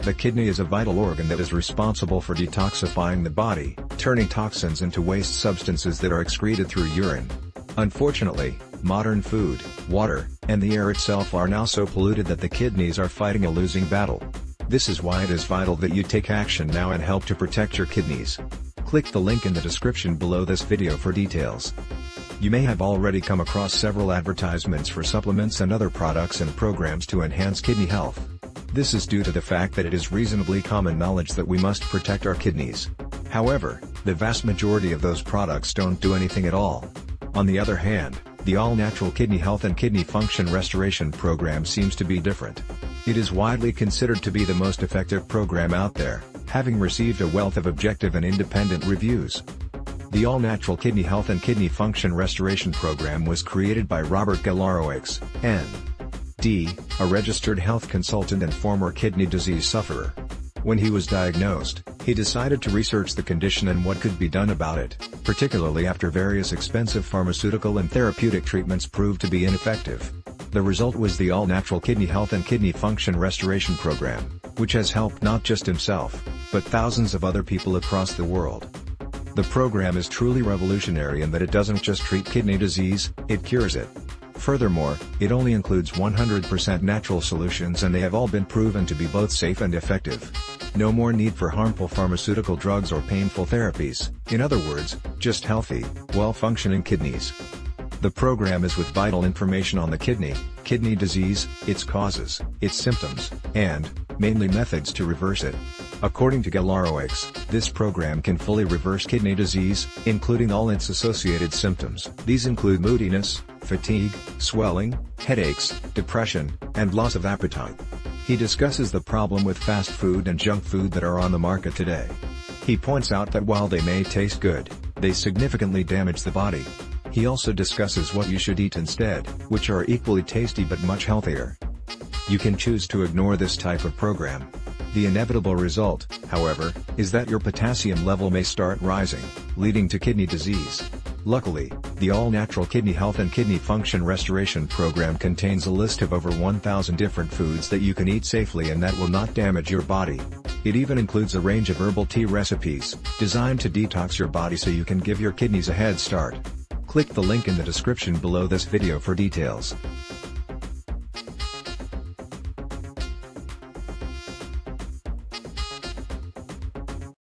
The kidney is a vital organ that is responsible for detoxifying the body, turning toxins into waste substances that are excreted through urine. Unfortunately, modern food, water, and the air itself are now so polluted that the kidneys are fighting a losing battle. This is why it is vital that you take action now and help to protect your kidneys. Click the link in the description below this video for details. You may have already come across several advertisements for supplements and other products and programs to enhance kidney health. This is due to the fact that it is reasonably common knowledge that we must protect our kidneys. However, the vast majority of those products don't do anything at all. On the other hand, the all-natural kidney health and kidney function restoration program seems to be different. It is widely considered to be the most effective program out there, having received a wealth of objective and independent reviews. The all-natural kidney health and kidney function restoration program was created by Robert Galarowicz, N.D., a registered health consultant and former kidney disease sufferer. When he was diagnosed, he decided to research the condition and what could be done about it, particularly after various expensive pharmaceutical and therapeutic treatments proved to be ineffective. The result was the all-natural kidney health and kidney function restoration program, which has helped not just himself, but thousands of other people across the world. The program is truly revolutionary in that it doesn't just treat kidney disease, it cures it. Furthermore, it only includes 100% natural solutions and they have all been proven to be both safe and effective. No more need for harmful pharmaceutical drugs or painful therapies, in other words, just healthy, well-functioning kidneys. The program is with vital information on the kidney disease, its causes, its symptoms, and, mainly methods to reverse it. According to Galarowicz, this program can fully reverse kidney disease, including all its associated symptoms. These include moodiness, fatigue, swelling, headaches, depression, and loss of appetite. He discusses the problem with fast food and junk food that are on the market today. He points out that while they may taste good, they significantly damage the body. He also discusses what you should eat instead, which are equally tasty but much healthier. You can choose to ignore this type of program. The inevitable result, however, is that your potassium level may start rising, leading to kidney disease. Luckily, the all-natural kidney health and kidney function restoration program contains a list of over 1,000 different foods that you can eat safely and that will not damage your body. It even includes a range of herbal tea recipes, designed to detox your body so you can give your kidneys a head start. Click the link in the description below this video for details.